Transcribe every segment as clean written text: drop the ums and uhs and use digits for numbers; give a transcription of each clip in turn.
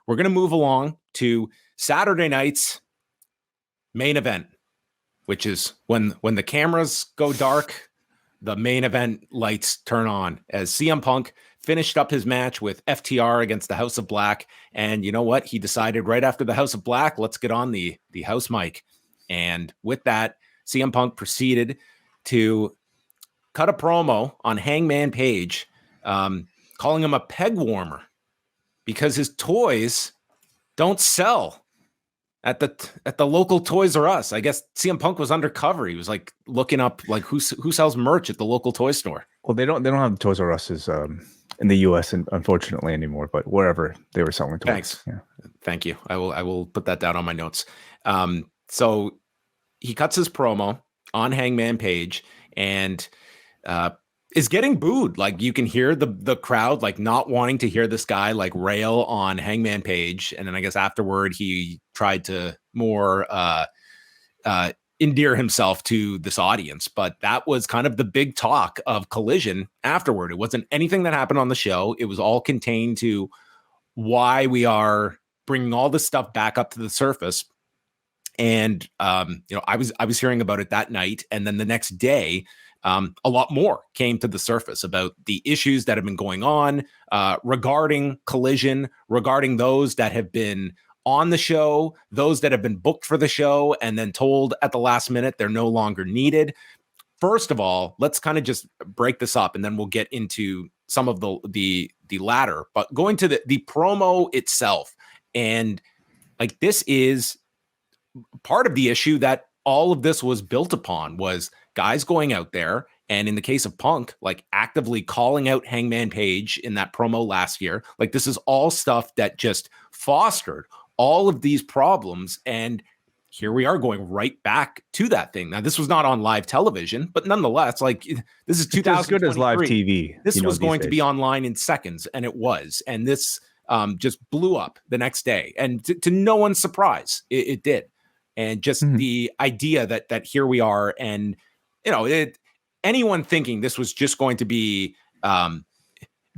we're going to move along to Saturday night's main event, which is when the cameras go dark, the main event lights turn on as CM Punk finished up his match with FTR against the House of Black. And you know what? He decided right after the House of Black, let's get on the house mic. And with that, CM Punk proceeded to cut a promo on Hangman Page, calling him a peg warmer because his toys don't sell at the local Toys R Us. I guess CM Punk was undercover. He was like looking up like who sells merch at the local toy store. Well, they don't have Toys R Us's in the US and unfortunately anymore, but wherever they were selling toys. Thanks. Yeah. Thank you. I will put that down on my notes. So he cuts his promo on Hangman Page and is getting booed. Like you can hear the crowd like not wanting to hear this guy like rail on Hangman Page. And then I guess afterward he tried to more endear himself to this audience. But that was kind of the big talk of Collision afterward. It wasn't anything that happened on the show. It was all contained to why we are bringing all this stuff back up to the surface. And I was hearing about it that night, and then the next day, a lot more came to the surface about the issues that have been going on regarding Collision, regarding those that have been on the show, those that have been booked for the show, and then told at the last minute they're no longer needed. First of all, let's kind of just break this up, and then we'll get into some of the latter. But going to the promo itself, and like this is part of the issue that all of this was built upon was guys going out there. And in the case of Punk, like actively calling out Hangman Page in that promo last year, like this is all stuff that just fostered all of these problems. And here we are going right back to that thing. Now, this was not on live television, but nonetheless, like this is 2023. As good as live TV. This was going to be online in seconds, and it was. And this just blew up the next day. And to no one's surprise, it did. And just the idea that here we are, and anyone thinking this was just going to be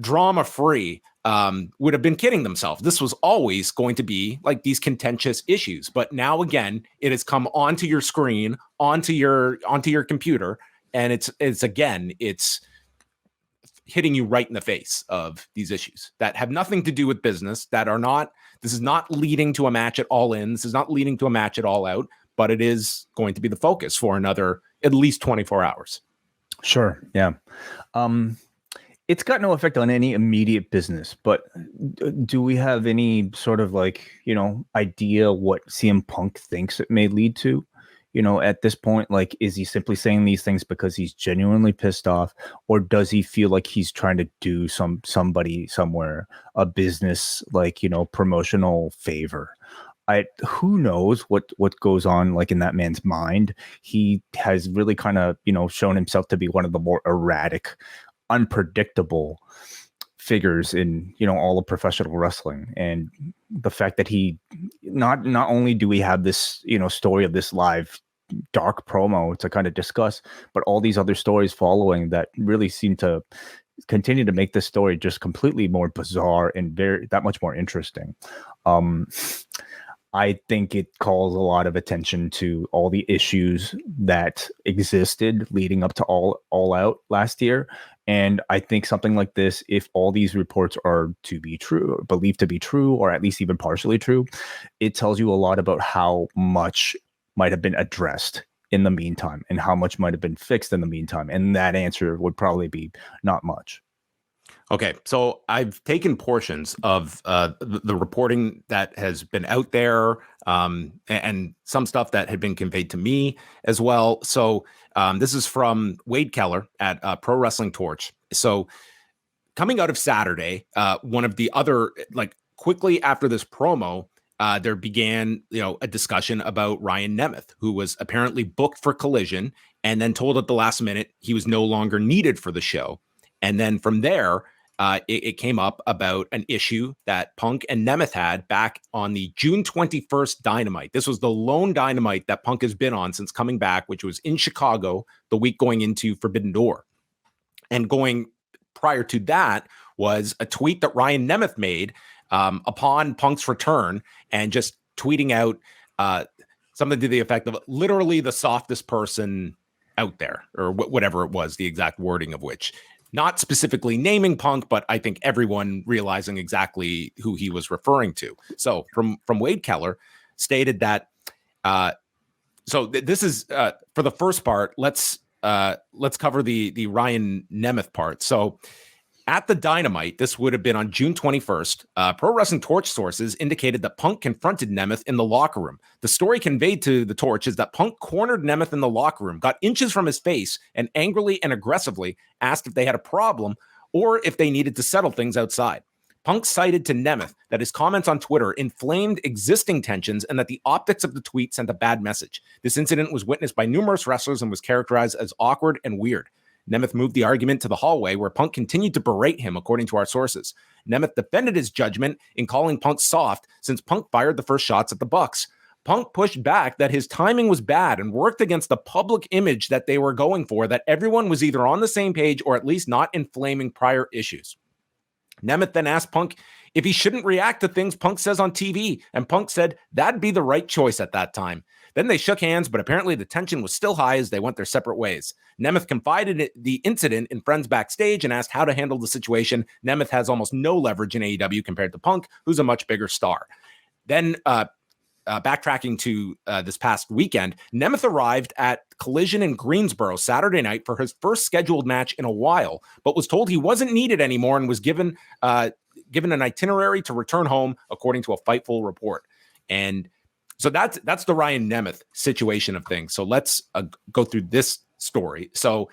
drama free would have been kidding themselves. This was always going to be like these contentious issues, but now again, it has come onto your screen, onto your computer, and it's hitting you right in the face of these issues that have nothing to do with business, that are not. This is not leading to a match at All In. This is not leading to a match at All Out, but it is going to be the focus for another at least 24 hours. Sure. Yeah. It's got no effect on any immediate business, but do we have any sort of idea what CM Punk thinks it may lead to? At this point, like, is he simply saying these things because he's genuinely pissed off, or does he feel like he's trying to do somebody somewhere a business, promotional favor? Who knows what goes on like in that man's mind. He has really kind of, shown himself to be one of the more erratic, unpredictable figures in, all of professional wrestling. And the fact that he not only do we have this, story of this live dark promo to kind of discuss, but all these other stories following that really seem to continue to make this story just completely more bizarre and that much more interesting. I think it calls a lot of attention to all the issues that existed leading up to all out last year. And I think something like this, if all these reports are to be true, believed to be true, or at least even partially true, it tells you a lot about how much might have been addressed in the meantime and how much might have been fixed in the meantime. And that answer would probably be not much. Okay, so I've taken portions of the reporting that has been out there and some stuff that had been conveyed to me as well. So this is from Wade Keller at Pro Wrestling Torch. So coming out of Saturday, one of the other, quickly after this promo, there began, a discussion about Ryan Nemeth, who was apparently booked for Collision and then told at the last minute he was no longer needed for the show. And then from there, it came up about an issue that Punk and Nemeth had back on the June 21st Dynamite. This was the lone Dynamite that Punk has been on since coming back, which was in Chicago the week going into Forbidden Door. And going prior to that was a tweet that Ryan Nemeth made upon Punk's return and just tweeting out something to the effect of literally the softest person out there, or whatever it was, the exact wording of which, not specifically naming Punk, but I think everyone realizing exactly who he was referring to. So from Wade Keller stated that, this is for the first part. Let's cover the Ryan Nemeth part. So at the Dynamite, this would have been on June 21st, Pro Wrestling Torch sources indicated that Punk confronted Nemeth in the locker room. The story conveyed to the Torch is that Punk cornered Nemeth in the locker room, got inches from his face, and angrily and aggressively asked if they had a problem or if they needed to settle things outside. Punk cited to Nemeth that his comments on Twitter inflamed existing tensions and that the optics of the tweet sent a bad message. This incident was witnessed by numerous wrestlers and was characterized as awkward and weird. Nemeth moved the argument to the hallway where Punk continued to berate him, according to our sources. Nemeth defended his judgment in calling Punk soft since Punk fired the first shots at the Bucks. Punk pushed back that his timing was bad and worked against the public image that they were going for, that everyone was either on the same page or at least not inflaming prior issues. Nemeth then asked Punk if he shouldn't react to things Punk says on TV, and Punk said that'd be the right choice at that time. Then they shook hands, but apparently the tension was still high as they went their separate ways. Nemeth confided the incident in friends backstage and asked how to handle the situation. Nemeth has almost no leverage in AEW compared to Punk, who's a much bigger star. Then backtracking to this past weekend, Nemeth arrived at Collision in Greensboro Saturday night for his first scheduled match in a while, but was told he wasn't needed anymore and was given an itinerary to return home, according to a Fightful report. And so that's the Ryan Nemeth situation of things. So let's go through this story. So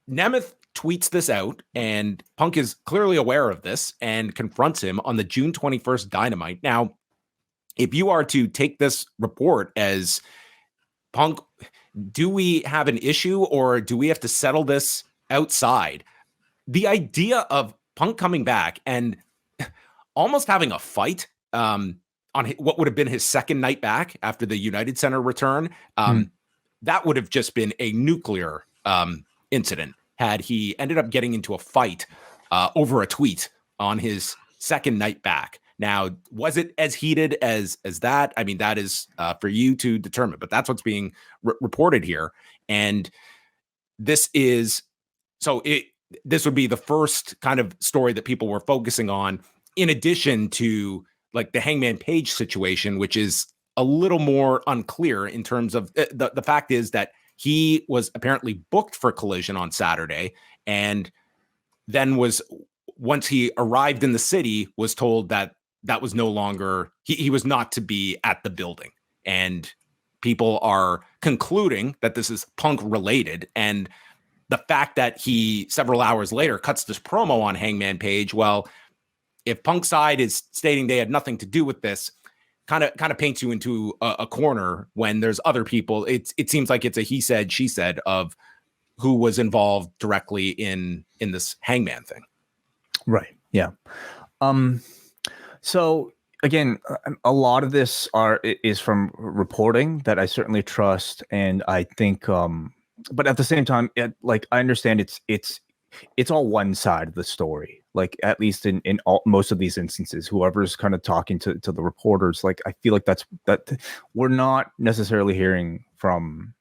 Nemeth tweets this out, and Punk is clearly aware of this and confronts him on the June 21st Dynamite. Now, if you are to take this report as Punk, do we have an issue or do we have to settle this outside? The idea of Punk coming back and almost having a fight on what would have been his second night back after the United Center return, that would have just been a nuclear incident had he ended up getting into a fight over a tweet on his second night back. Now, was it as heated as that? I mean, that is for you to determine, but that's what's being reported here. And this would be the first kind of story that people were focusing on, in addition to like the Hangman Page situation, which is a little more unclear in terms of the fact is that he was apparently booked for Collision on Saturday, and then once he arrived in the city, was told that was no longer, he was not to be at the building. And people are concluding that this is Punk related. And the fact that he several hours later cuts this promo on Hangman Page, well, if Punk's side is stating they had nothing to do with this, kind of paints you into a corner when there's other people. It seems like it's a he said, she said of who was involved directly in this Hangman thing. Right. Yeah. So again, a lot of this is from reporting that I certainly trust, and I think, but at the same time, I understand it's all one side of the story. Like, at least in most of these instances, whoever's kind of talking to the reporters, like, I feel like that we're not necessarily hearing from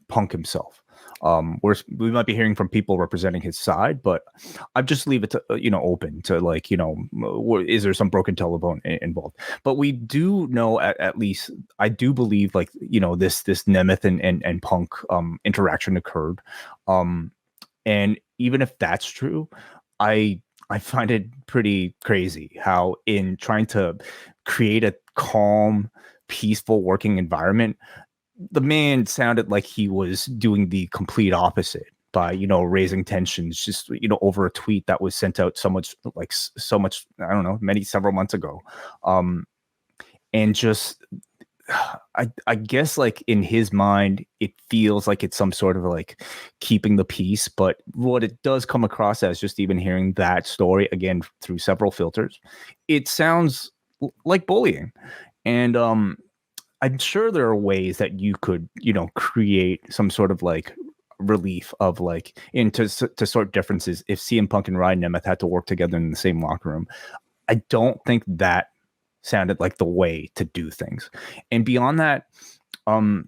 Punk himself. We might be hearing from people representing his side, but I just leave it to open to, like, is there some broken telephone involved? But we do know, at least I do believe, like, this Nemeth and Punk interaction occurred, and even if that's true, I find it pretty crazy how, in trying to create a calm, peaceful working environment, the man sounded like he was doing the complete opposite by, raising tensions just, over a tweet that was sent out so much, I don't know, several months ago. And just, I guess, like, in his mind, it feels like it's some sort of, like, keeping the peace. But what it does come across as, just even hearing that story again through several filters, it sounds like bullying. And I'm sure there are ways that you could, create some sort of, like, relief of, like, to sort differences if CM Punk and Ryan Nemeth had to work together in the same locker room. I don't think that sounded like the way to do things. And beyond that, how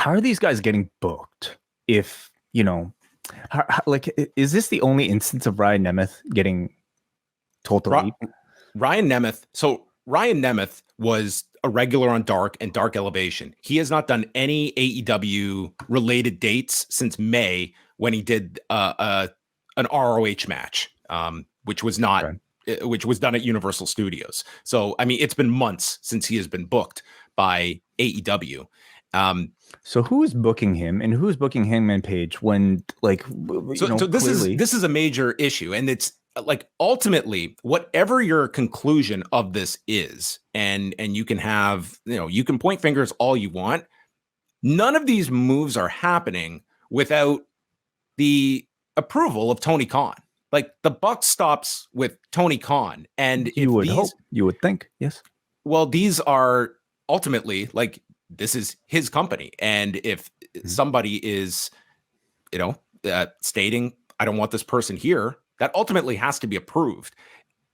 are these guys getting booked? If like, is this the only instance of Ryan Nemeth getting told to leave? Ryan Nemeth was a regular on Dark and Dark Elevation. He has not done any AEW related dates since May when he did an ROH match, which was not. Right. Which was done at Universal Studios. So, I mean, it's been months since he has been booked by AEW. So who is booking him and who's booking Hangman Page when, like, so this is a major issue, and it's like, ultimately, whatever your conclusion of this is, and you can have, you can point fingers all you want. None of these moves are happening without the approval of Tony Khan. Like, the buck stops with Tony Khan, and you would think, yes. Well, these are ultimately, like, this is his company, and if somebody is, stating, I don't want this person here, that ultimately has to be approved.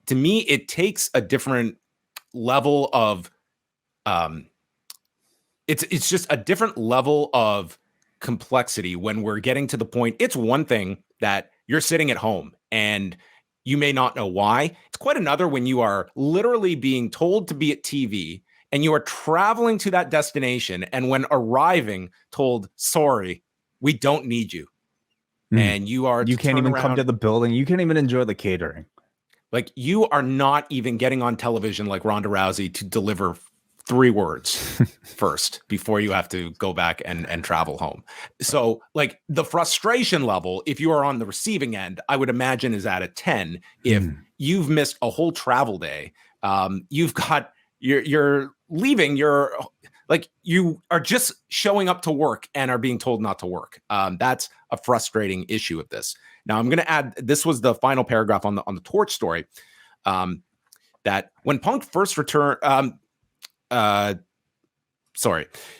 To me, it takes a different level of, it's just a different level of complexity when we're getting to the point. It's one thing that you're sitting at home and you may not know why. It's quite another when you are literally being told to be at TV and you are traveling to that destination, and when arriving told, sorry, we don't need you. And you can't even come to the building. You can't even enjoy the catering. Like, you are not even getting on television like Ronda Rousey to deliver 3 words first before you have to go back and travel home. So, like, the frustration level, if you are on the receiving end, I would imagine is at a 10. If you've missed a whole travel day, you've got, you're leaving, you're like, you are just showing up to work and are being told not to work. That's a frustrating issue of this. Now, I'm going to add, this was the final paragraph on the Torch story, that when Punk first returned,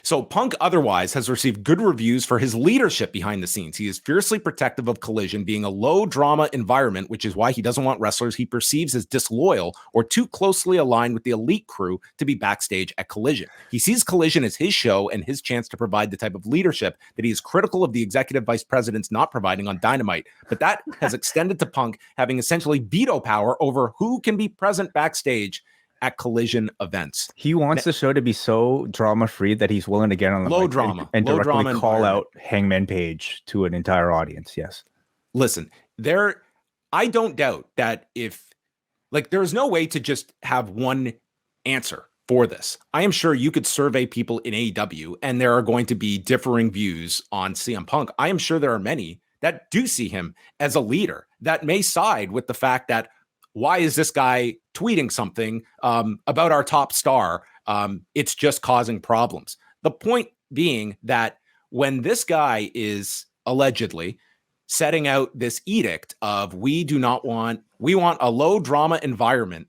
So Punk otherwise has received good reviews for his leadership behind the scenes. He is fiercely protective of Collision being a low drama environment, which is why he doesn't want wrestlers he perceives as disloyal or too closely aligned with the elite crew to be backstage at Collision. He sees Collision as his show and his chance to provide the type of leadership that he is critical of the executive vice presidents not providing on Dynamite. But that has extended to Punk having essentially veto power over who can be present backstage at Collision events. He wants the show to be so drama-free that he's willing to get on the low mic drama and low directly drama call out Hangman Page to an entire audience. Yes. Listen, I don't doubt that there is no way to just have one answer for this. I am sure you could survey people in AEW and there are going to be differing views on CM Punk. I am sure there are many that do see him as a leader that may side with the fact that, why is this guy tweeting something about our top star? It's just causing problems. The point being that when this guy is allegedly setting out this edict of we want a low drama environment,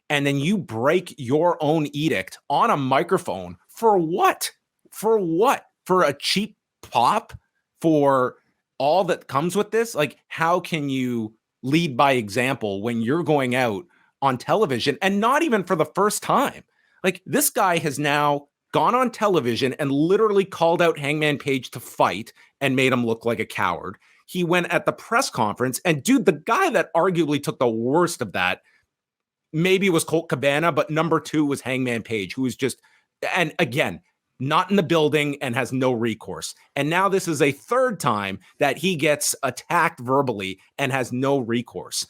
and then you break your own edict on a microphone for what? For what? For a cheap pop? For all that comes with this? Like, how can you lead by example when you're going out on television, and not even for the first time? Like, this guy has now gone on television and literally called out Hangman Page to fight and made him look like a coward. He went at the press conference, and dude, the guy that arguably took the worst of that maybe was Colt Cabana, but number 2 was Hangman Page, who was just, and again, not in the building and has no recourse. And now this is a third time that he gets attacked verbally and has no recourse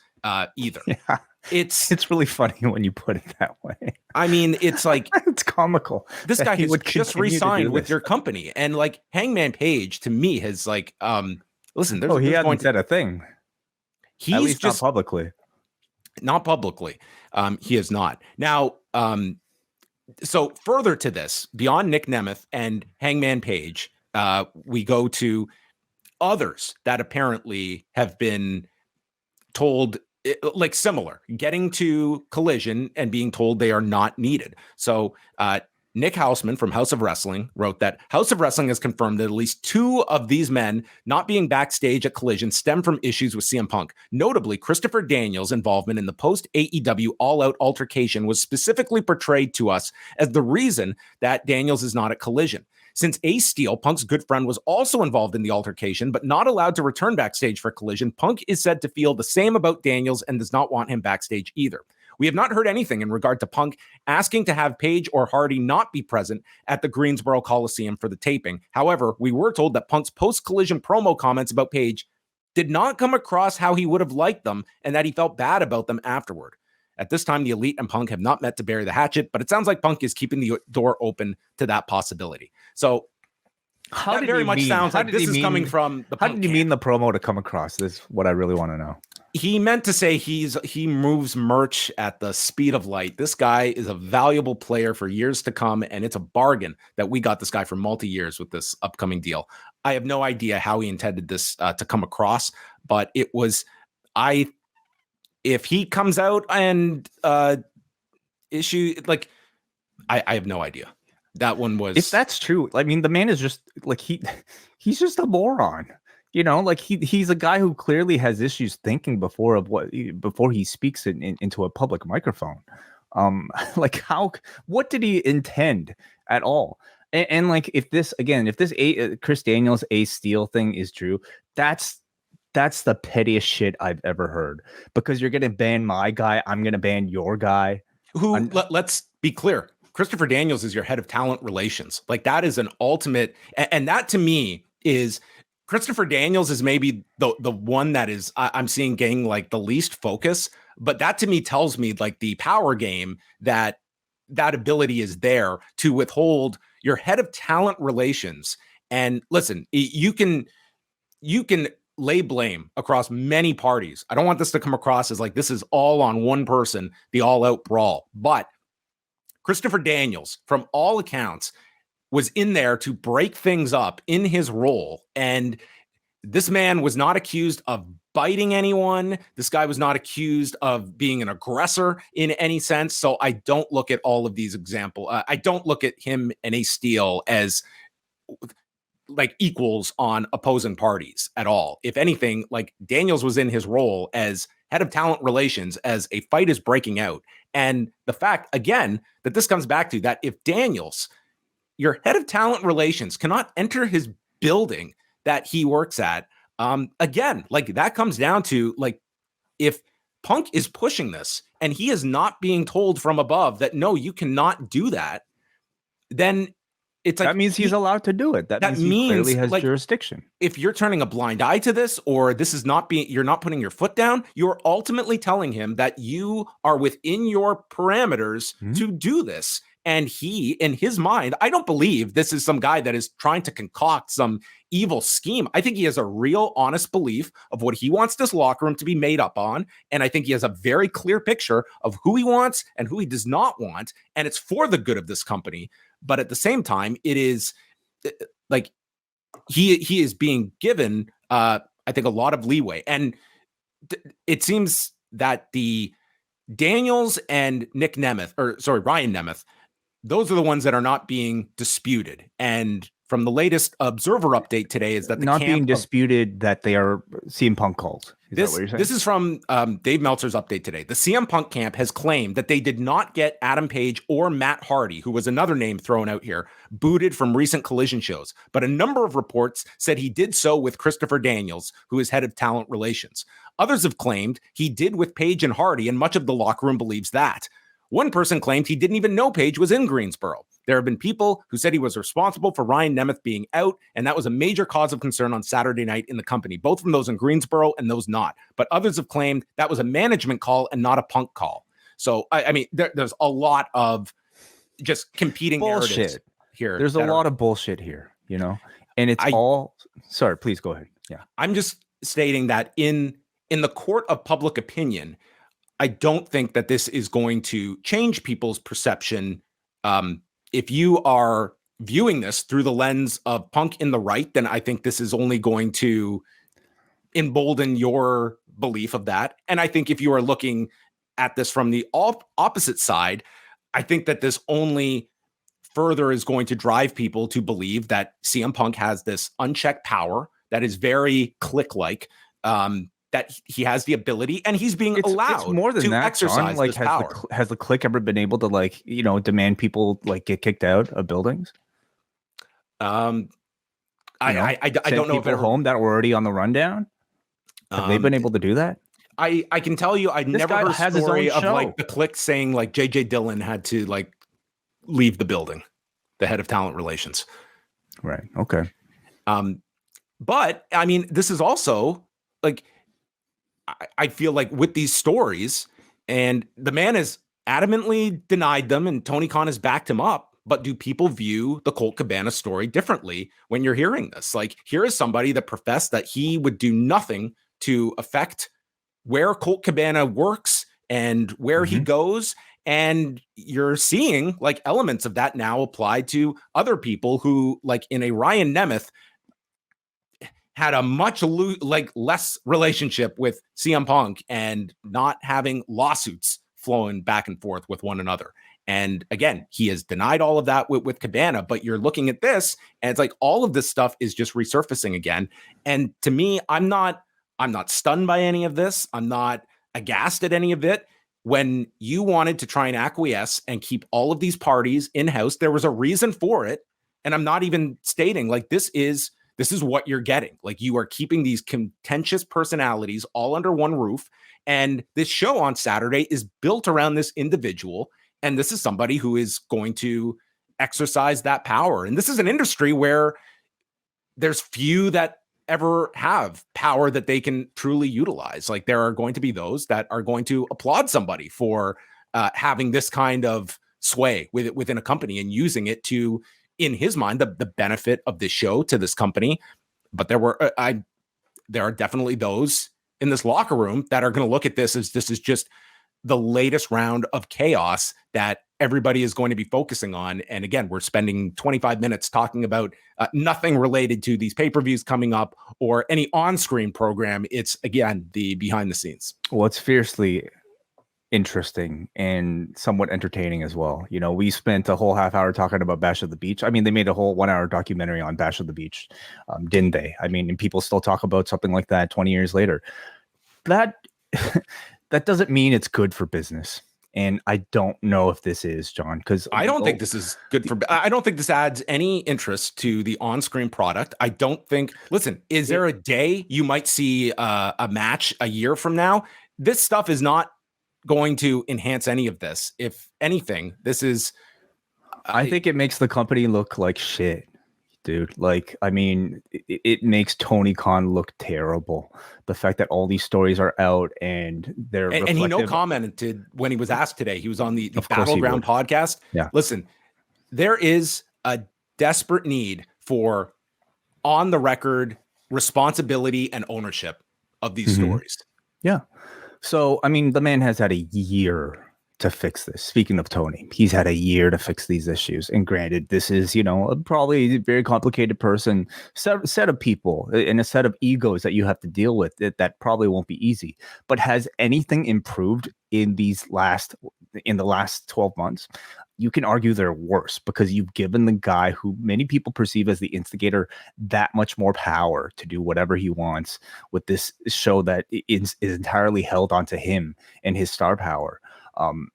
either. Yeah. It's really funny when you put it that way. I mean, it's like, it's comical. This guy has just re-signed with your company, and like, Hangman Page to me has like, listen, he hasn't said a thing. He's at least just not publicly. Not publicly. He has not. Now, so further to this, beyond Nick Nemeth and Hangman Page, we go to others that apparently have been told, like, similar, getting to Collision and being told they are not needed. So Nick Hausman from House of Wrestling wrote that House of Wrestling has confirmed that at least 2 of these men not being backstage at Collision stem from issues with CM Punk. Notably, Christopher Daniels' involvement in the post-AEW all-out altercation was specifically portrayed to us as the reason that Daniels is not at Collision. Since Ace Steel, Punk's good friend, was also involved in the altercation, but not allowed to return backstage for Collision, Punk is said to feel the same about Daniels and does not want him backstage either. We have not heard anything in regard to Punk asking to have Page or Hardy not be present at the Greensboro Coliseum for the taping. However, we were told that Punk's post-collision promo comments about Page did not come across how he would have liked them and that he felt bad about them afterward. At this time, the Elite and Punk have not met to bury the hatchet, but it sounds like Punk is keeping the door open to that possibility. So how that very much sounds like this is coming from the Punk How did you mean the promo to come across? This is what I really want to know. He meant to say he moves merch at the speed of light. This guy is a valuable player for years to come, and it's a bargain that we got this guy for multi-years with this upcoming deal. I have no idea how he intended this to come across, but it was if he comes out and issue like I have no idea. That one was, if that's true. I mean, the man is just like he's just a moron. You know, like he's a guy who clearly has issues thinking before he speaks into a public microphone. Like what did he intend at all? And like if this Chris Daniels Ace Steel thing is true, that's the pettiest shit I've ever heard, because you're gonna ban my guy, I'm gonna ban your guy. Let's be clear. Christopher Daniels is your head of talent relations. Like that is an ultimate, and that to me is Christopher Daniels is maybe the one that is I'm seeing getting like the least focus, but that to me tells me like the power game that ability is there to withhold your head of talent relations. And listen, you can lay blame across many parties. I don't want this to come across as like this is all on one person, the all-out brawl, but Christopher Daniels, from all accounts, was in there to break things up in his role. And this man was not accused of biting anyone. This guy was not accused of being an aggressor in any sense. So I don't look at all of these examples. I don't look at him and Ace Steel as like equals on opposing parties at all. If anything, like Daniels was in his role as head of talent relations as a fight is breaking out. And the fact, again, that this comes back to that if Daniels, your head of talent relations, cannot enter his building that he works at, again, like that comes down to like if Punk is pushing this and he is not being told from above that, no, you cannot do that, then it's like that means he's allowed to do it. That means he clearly has like, jurisdiction. If you're turning a blind eye to this, or this is not being, you're not putting your foot down, you're ultimately telling him that you are within your parameters to do this. And he, in his mind, I don't believe this is some guy that is trying to concoct some evil scheme. I think he has a real honest belief of what he wants this locker room to be made up on. And I think he has a very clear picture of who he wants and who he does not want. And it's for the good of this company. But at the same time, it is like he is being given, I think, a lot of leeway. And it seems that the Daniels and Ryan Nemeth, those are the ones that are not being disputed. And from the latest Observer update today is that the not being disputed that they are CM Punk calls. This is from Dave Meltzer's update today. The CM Punk camp has claimed that they did not get Adam Page or Matt Hardy, who was another name thrown out here, booted from recent Collision shows. But a number of reports said he did so with Christopher Daniels, who is head of talent relations. Others have claimed he did with Page and Hardy, and much of the locker room believes that. One person claimed he didn't even know Page was in Greensboro. There have been people who said he was responsible for Ryan Nemeth being out, and that was a major cause of concern on Saturday night in the company, both from those in Greensboro and those not. But others have claimed that was a management call and not a Punk call. So, I mean, there's a lot of just competing narratives here. There's a lot of bullshit here, you know? And it's sorry, please go ahead. Yeah. I'm just stating that in the court of public opinion, I don't think that this is going to change people's perception. If you are viewing this through the lens of Punk in the right, then I think this is only going to embolden your belief of that. And I think if you are looking at this from the opposite side, I think that this only further is going to drive people to believe that CM Punk has this unchecked power that is very click-like, that he has the ability and he's being allowed it's more than to that, exercise John. Like, this power. Has the click ever been able to, like, you know, demand people like get kicked out of buildings? I don't know people if home that were already on the rundown. Have they been able to do that? I can tell you, I never guy heard a has his own story of show. like the click saying like JJ Dillon had to like leave the building, the head of talent relations. Right. Okay. But I mean, this is also like, I feel like with these stories, and the man has adamantly denied them, and Tony Khan has backed him up. But do people view the Colt Cabana story differently when you're hearing this? Like, here is somebody that professed that he would do nothing to affect where Colt Cabana works and where he goes. And you're seeing like elements of that now applied to other people who, like in a Ryan Nemeth, had a much less relationship with CM Punk and not having lawsuits flowing back and forth with one another. And again, he has denied all of that with Cabana, but you're looking at this and it's like all of this stuff is just resurfacing again. And to me, I'm not stunned by any of this. I'm not aghast at any of it. When you wanted to try and acquiesce and keep all of these parties in-house, there was a reason for it. And I'm not even stating like this is what you're getting. Like, you are keeping these contentious personalities all under one roof. And this show on Saturday is built around this individual. And this is somebody who is going to exercise that power. And this is an industry where there's few that ever have power that they can truly utilize. Like, there are going to be those that are going to applaud somebody for having this kind of sway within a company and using it to, in his mind, the benefit of this show to this company. But there are definitely those in this locker room that are going to look at this as this is just the latest round of chaos that everybody is going to be focusing on. And again, we're spending 25 minutes talking about nothing related to these pay-per-views coming up or any on-screen program. It's, again, the behind the scenes. Well, it's fiercely interesting and somewhat entertaining as well. You know, we spent a whole half hour talking about Bash of the Beach. I mean, they made a whole 1 hour documentary on Bash of the Beach, didn't they? I mean, and people still talk about something like that 20 years later. That that doesn't mean it's good for business. And I don't know if this is, John, because I don't think this is good for. I don't think this adds any interest to the on-screen product. I don't think. Listen, is there a day you might see a match a year from now? This stuff is not going to enhance any of this. If anything, this is. I think it makes the company look like shit, dude. Like, I mean, it makes Tony Khan look terrible. The fact that all these stories are out and they're and he commented when he was asked today. He was on the Battleground podcast. Yeah. Listen, there is a desperate need for on the record responsibility and ownership of these stories. Yeah. So, I mean, the man has had a year to fix this. Speaking of Tony, he's had a year to fix these issues. And granted, this is, you know, probably a very complicated person, set of people and a set of egos that you have to deal with. That probably won't be easy. But has anything improved in the last 12 months? You can argue they're worse because you've given the guy who many people perceive as the instigator that much more power to do whatever he wants with this show that is entirely held onto him and his star power.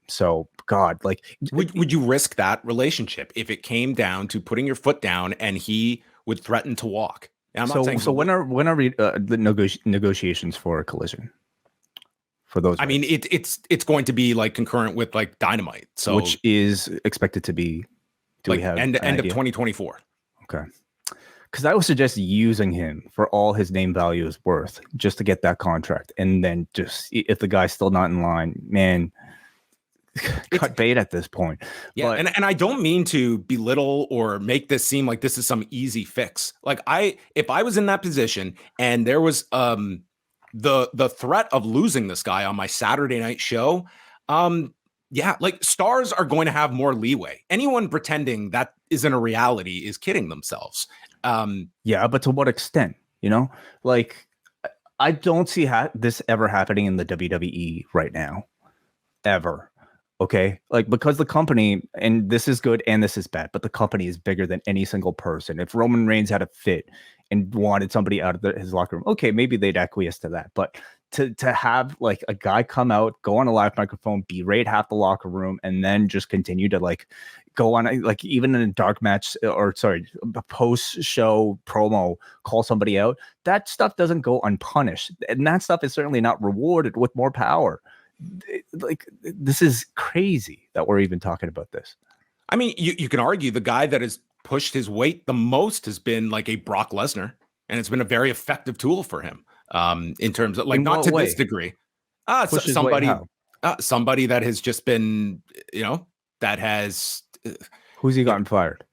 So God, like, would you risk that relationship if it came down to putting your foot down and he would threaten to walk? I'm not saying so when are the negotiations for a Collision? For those, I mean, it's going to be like concurrent with like Dynamite, so which is expected to be we have end of 2024. Okay, because I would suggest using him for all his name value is worth just to get that contract, and then just if the guy's still not in line, man. Cut bait at this point. Yeah, but, and I don't mean to belittle or make this seem like this is some easy fix. Like, if I was in that position and there was the threat of losing this guy on my Saturday night show, yeah, like, stars are going to have more leeway. Anyone pretending that isn't a reality is kidding themselves. Yeah, but to what extent? You know, like, I don't see this ever happening in the WWE right now, ever. Okay. Like, because the company, and this is good and this is bad, but the company is bigger than any single person. If Roman Reigns had a fit and wanted somebody out of his locker room, okay, maybe they'd acquiesce to that. But to have like a guy come out, go on a live microphone, berate half the locker room, and then just continue to like go on, like, even in a dark match, or sorry, a post show promo, call somebody out, that stuff doesn't go unpunished. And that stuff is certainly not rewarded with more power. Like, this is crazy that we're even talking about this. I mean, you can argue the guy that has pushed his weight the most has been like a Brock Lesnar, and it's been a very effective tool for him in terms of, like, In not what to way? this degree. Push his weight Somebody, how? somebody that has just been, that has. Who's he gotten fired?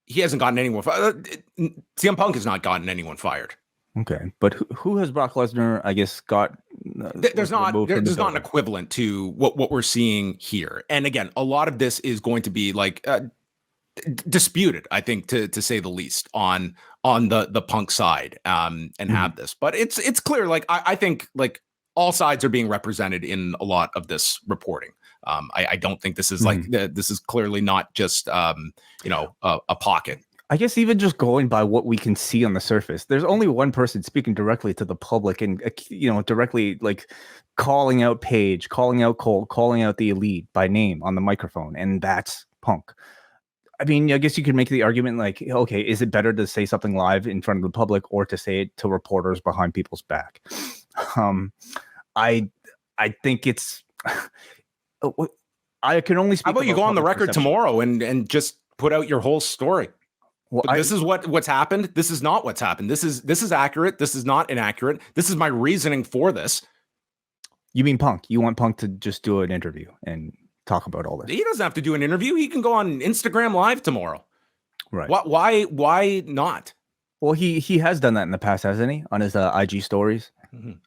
He hasn't gotten anyone fired. CM Punk has not gotten anyone fired. Okay, but who has Brock Lesnar, I guess, got? There's not an equivalent to what we're seeing here. And again, a lot of this is going to be like disputed, I think, to say the least, on the Punk side, and have this. But it's clear, like, I think, like, all sides are being represented in a lot of this reporting. I don't think this is like this is clearly not just a pocket. I guess even just going by what we can see on the surface, there's only one person speaking directly to the public and, directly, like, calling out Paige, calling out Cole, calling out the Elite by name on the microphone, and that's Punk. I mean, I guess you could make the argument, like, okay, is it better to say something live in front of the public or to say it to reporters behind people's back? I think it's. I can only speak. How about you go on the record tomorrow and just put out your whole story? Well, this is what's happened. This is not what's happened. This is accurate. This is not inaccurate. This is my reasoning for this. You mean Punk? You want Punk to just do an interview and talk about all this? He doesn't have to do an interview. He can go on Instagram Live tomorrow. Right. Why not? Well, he has done that in the past, hasn't he? On his IG stories,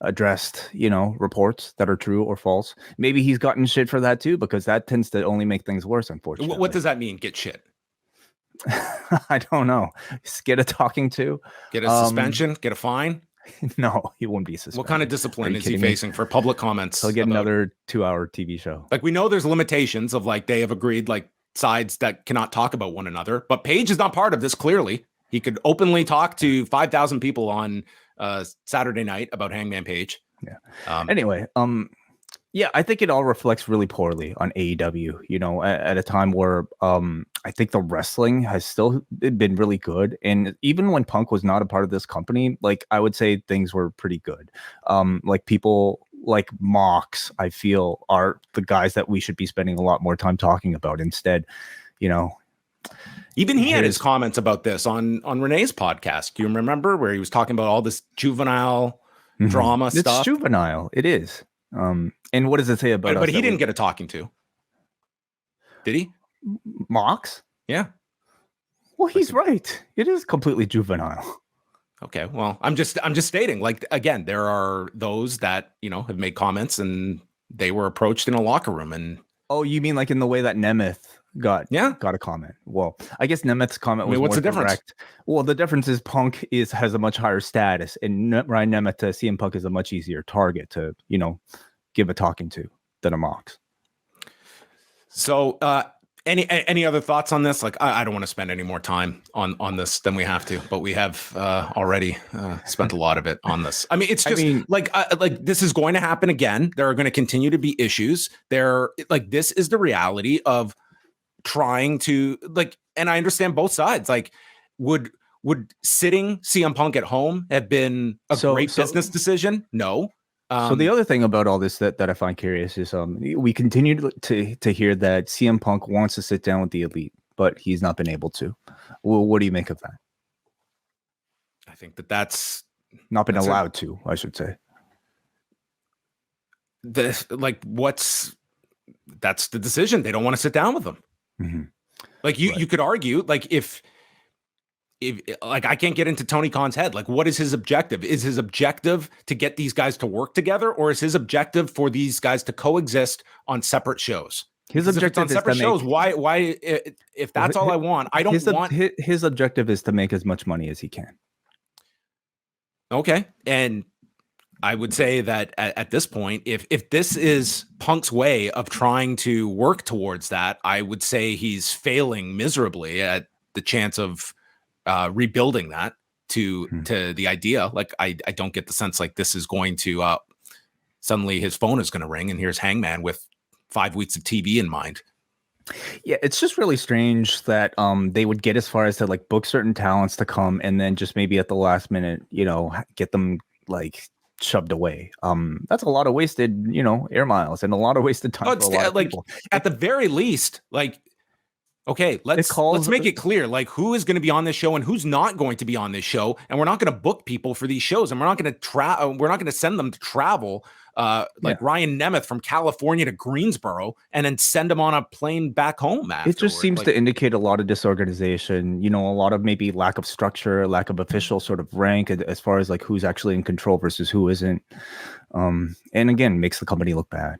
addressed, reports that are true or false. Maybe he's gotten shit for that too, because that tends to only make things worse, unfortunately. What does that mean? Get shit? I don't know. Get a talking to. Get a suspension? Get a fine? No, he won't be suspended. What kind of discipline is he facing for public comments? He'll get another 2-hour TV show. Like, we know there's limitations of, like, they have agreed, like, sides that cannot talk about one another. But Paige is not part of this, clearly. He could openly talk to 5,000 people on Saturday night about Hangman Page. Yeah. Anyway, yeah, I think it all reflects really poorly on AEW, at a time where I think the wrestling has still been really good. And even when Punk was not a part of this company, like, I would say things were pretty good. Like, people like Mox, I feel, are the guys that we should be spending a lot more time talking about instead, Even he had his comments about this on Renee's podcast. Do you remember where he was talking about all this juvenile drama stuff? It's juvenile. It is. And what does it say about us? But he didn't get a talking to. Did he? Mox? Yeah. Well, he's right. It is completely juvenile. Okay. Well, I'm just stating, like, again, there are those that, have made comments and they were approached in a locker room. And oh, you mean like in the way that Nemeth got a comment? Well, I guess Nemeth's comment was, what's the difference? Direct. Well, the difference is Punk has a much higher status, and Ryan Nemeth to CM Punk is a much easier target to, give a talking to than a Mox. So, any other thoughts on this? Like, I don't want to spend any more time on this than we have to, but we have already spent a lot of it on this. I mean, it's just like this is going to happen again. There are going to continue to be issues. This is the reality of trying to, like, and I understand both sides. Like, would sitting CM Punk at home have been a great business decision? No. So the other thing about all this that I find curious is we continue to hear that CM Punk wants to sit down with the Elite, but he's not been able to. Well, what do you make of that? I think that's not been allowed to, I should say. That's the decision. They don't want to sit down with them. Mm-hmm. Like, you could argue, like, if like, I can't get into Tony Khan's head. Like, what is his objective? Is his objective to get these guys to work together, or is his objective for these guys to coexist on separate shows? His objective on separate shows. Why? If that's all I want, I don't want. His objective is to make as much money as he can. Okay, and I would say that at this point, if this is Punk's way of trying to work towards that, I would say he's failing miserably at the chance of rebuilding that to the idea. Like I don't get the sense like this is going to suddenly his phone is going to ring and here's Hangman with 5 weeks of TV in mind. Yeah, it's just really strange that they would get as far as to like book certain talents to come and then just maybe at the last minute, get them like shoved away. That's a lot of wasted, air miles and a lot of wasted time for a lot of people. At the very least, like, okay, let's make it clear, like who is going to be on this show and who's not going to be on this show, and we're not going to book people for these shows, and we're not going to send them to travel, Ryan Nemeth from California to Greensboro, and then send them on a plane back home. It just seems to indicate a lot of disorganization. A lot of maybe lack of structure, lack of official sort of rank as far as like who's actually in control versus who isn't. And again, makes the company look bad.